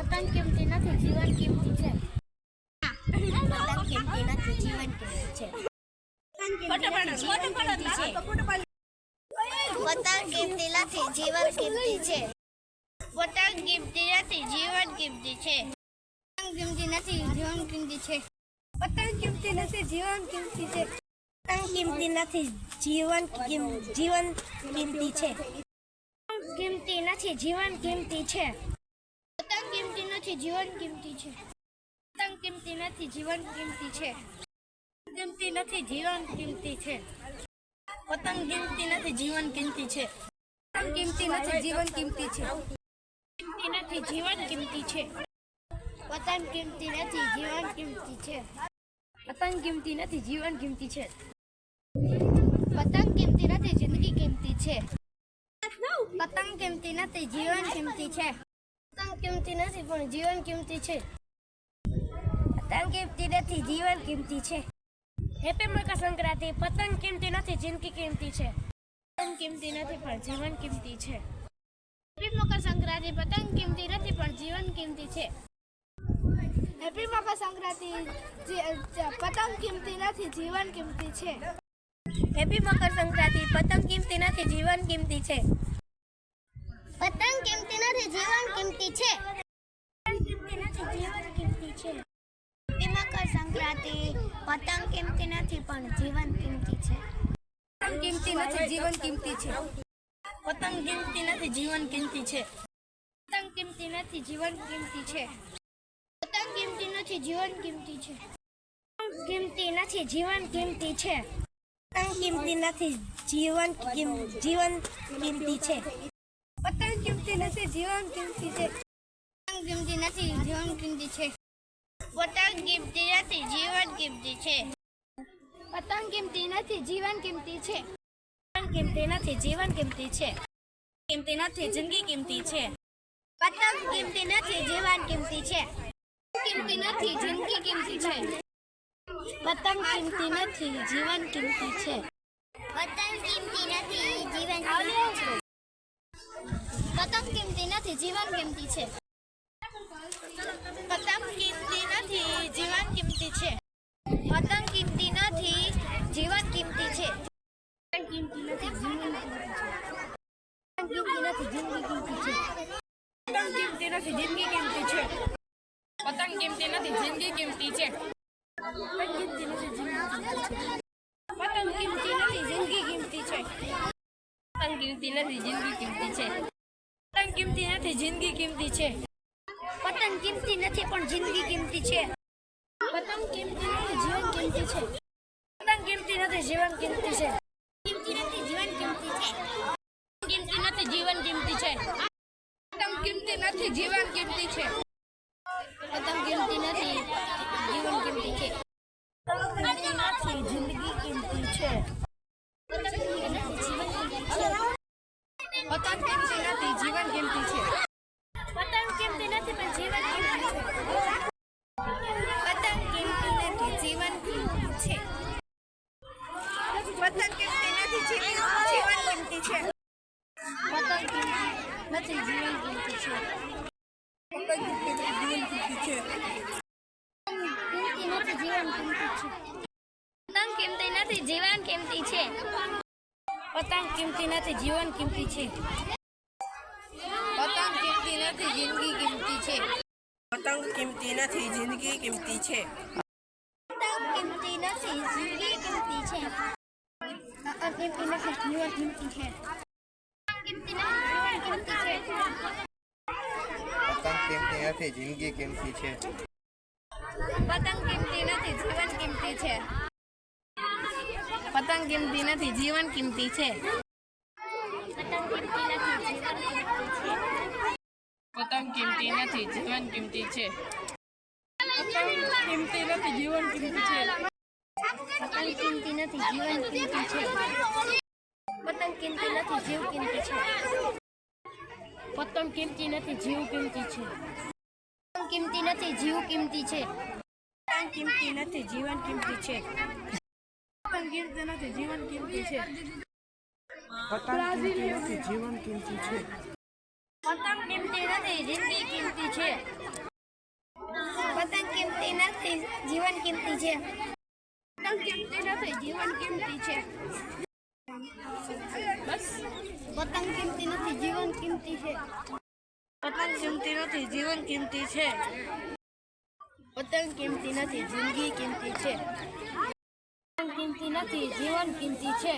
પતંગ કિંમતી નથી, જીવન કિંમતી છે. પતંગ કિંમતી નથી, જીવન કિંમતી છે. પતંગ કિંમતી નથી, જીવન કિંમતી છે. પતંગ કિંમતી નથી, જીવન કિંમતી છે. પતંગ કિંમતી નથી, જીવન કિંમતી છે. પતંગ કિંમતી નથી, જીવન કિંમતી છે. પતંગ કિંમતી નથી, જીવન કિંમતી છે. કિંમતી નથી, જીવન કિંમતી છે. પતંગ કિંમતી નથી, જીવન કિંમતી છે. પતંગ કિંમતી નથી, જીવન કિંમતી છે. કિંમતી નથી, જીવન કિંમતી છે. પતંગ કિંમતી નથી, જીવન કિંમતી છે. પતંગ કિંમતી નથી, જીવન કિંમતી છે. કિંમતી નથી, જીવન કિંમતી છે. પતંગ કિંમતી નથી, જીવન કિંમતી છે. પતંગ કિંમતી નથી, જીવન કિંમતી છે. પતંગ કિંમતી નથી, જિંદગી કિંમતી છે. પતંગ કિંમતી નથી, જીવન કિંમતી છે. પતંગ કિંમતી નથી, પણ જીવન કિંમતી છે. પતંગ કિંમતી નથી, જીવન કિંમતી છે. હેપી મકર સંક્રાંતિ. પતંગ કિંમતી નથી, જિંદગી કિંમતી છે. પતંગ કિંમતી નથી, પણ જીવન કિંમતી છે. હેપી મકર સંક્રાંતિ. પતંગ કિંમતી નથી, પણ જીવન કિંમતી છે. હેપી મકર સંક્રાંતિ. પતંગ કિંમતી નથી, જીવન કિંમતી છે. હેપી મકર સંક્રાંતિ. પતંગ કિંમતી નથી, જીવન કિંમતી છે. પતંગ કિંમતી નથી, જીવન કિંમતી છે. પતંગ કિંમતી નથી, જીવન કિંમતી છે. હેપી મકર સંક્રાંતિ. પતંગ કિંમતી નથી, પણ જીવન કિંમતી છે. પતંગ કિંમતી નથી, જીવન કિંમતી છે. પતંગ કિંમતી નથી, જીવન કિંમતી છે. પતંગ કિંમતી નથી, જીવન કિંમતી છે. પતંગ કિંમતી નથી, જીવન કિંમતી છે. કિંમતી નથી, જીવન કિંમતી છે. પતંગ કિંમતી નથી, જીવન કિંમતી છે. પતંગ કિંમતી નથી, જીવન કિંમતી છે. પતંગ કિંમતી નથી, જીવન કિંમતી છે. પતંગ કિંમતી નથી, જીવન કિંમતી છે. પતંગ કિંમતી નથી, જીવન કિંમતી છે. પતંગ કિંમતી નથી, જીવન કિંમતી છે. કિંમતી નથી, જિંદગી કિંમતી છે. પતંગ કિંમતી નથી, જીવન કિંમતી છે. કિંમતી નથી, જિંદગી કિંમતી છે. પતંગ કિંમતી નથી, જીવન કિંમતી છે. પતંગ કિંમતી નથી, જીવન કિંમતી છે. પતંગ કિંમતી નથી, જીવન કિંમતી છે. પતંગ કિંમતી નથી, જીવન કિંમતી છે. પતંગ કિંમતી નથી, જીવન કિંમતી છે. પતંગ કિંમતી નથી, જીવન કિંમતી છે. પતંગ કિંમતી નથી, જિંદગી કિંમતી છે. પતંગ કિંમતી નથી, જિંદગી કિંમતી છે. પતંગ કિંમતી નથી, જિંદગી કિંમતી છે. પતંગ કિંમતી નથી, જિંદગી કિંમતી છે. પતંગ કિંમતી નથી, જિંદગી કિંમતી છે. પતંગ કિંમતી નથી, જિંદગી કિંમતી છે. પતંગ કિંમતી નથી, પણ જિંદગી કિંમતી છે. પતંગ કિંમતી નથી, જીવન કિંમતી છે. પતંગ કિંમતી નથી, જીવન કિંમતી છે. કિંમતી નથી, જીવન કિંમતી છે. કિંમતી નથી, જીવન કિંમતી છે. પતંગ કિંમતી નથી, જીવન કિંમતી છે. પતંગ કિંમતી નથી, જીવન કિંમતી છે. પતંગ કિંમતી નથી, જિંદગી કિંમતી છે. પતંગ કિંમતી નથી, જીવન કિંમતી છે. પતંગ કિંમતી નથી, જીવન કિંમતી છે. પતંગ કિંમતી નથી, પણ જીવન કિંમતી છે. પતંગ કિંમતી નથી, જીવન કિંમતી છે. પતંગ કિંમતી નથી, જીવન કિંમતી છે. પતંગ કિંમતી નથી, જીવન કિંમતી છે. પતંગ કિંમતી નથી, જીવન કિંમતી છે. કિંમતી નથી, જીવન કિંમતી છે. પતંગ કિંમતી નથી, જીવન કિંમતી છે. પતંગ કિંમતી નથી, જીવન કિંમતી છે. પતંગ કિંમતી નથી, જિંદગી કિંમતી છે. પતંગ કિંમતી નથી, જિંદગી કિંમતી છે. પતંગ કિંમતી નથી, જિંદગી કિંમતી છે. પતંગ કિંમતી નથી, જીવન કિંમતી છે. પતંગ કિંમતી નથી, જીવન કિંમતી છે. પતંગ કિંમતી નથી, જિંદગી કિંમતી છે. પતંગ કિંમતી નથી, જીવન કિંમતી છે. પતંગ કિંમતી નથી, જીવન કિંમતી છે. પતંગ કિંમતી નથી, જીવન કિંમતી છે. પતંગ કિંમતી નથી, જીવન કિંમતી છે. પતંગ કિંમતી નથી, જીવન કિંમતી છે. પતંગ કિંમતી નથી, જીવ કિંમતી છે. પતંગ કિંમતી નથી, જીવ કિંમતી છે. પતંગ કિંમતી નથી, જીવ કિંમતી છે. પતંગ કિંમતી નથી, જીવન કિંમતી છે. પતંગ કિંમતી નથી, જીવન કિંમતી છે. પતંગ કિંમતી નથી, જીવન કિંમતી છે. પતંગ કિંમતી નથી, જિંદગી કિંમતી છે. જીવન કિંમતી છે. પતંગ કિંમતી નથી, જીવન કિંમતી છે. પતંગ કિંમતી નથી, જીવન કિંમતી છે. પતંગ કિંમતી નથી, જીવન કિંમતી છે. પતંગ કિંમતી નથી, જિંદગી કિંમતી છે. પતંગ કિંમતી નથી, જીવન કિંમતી છે.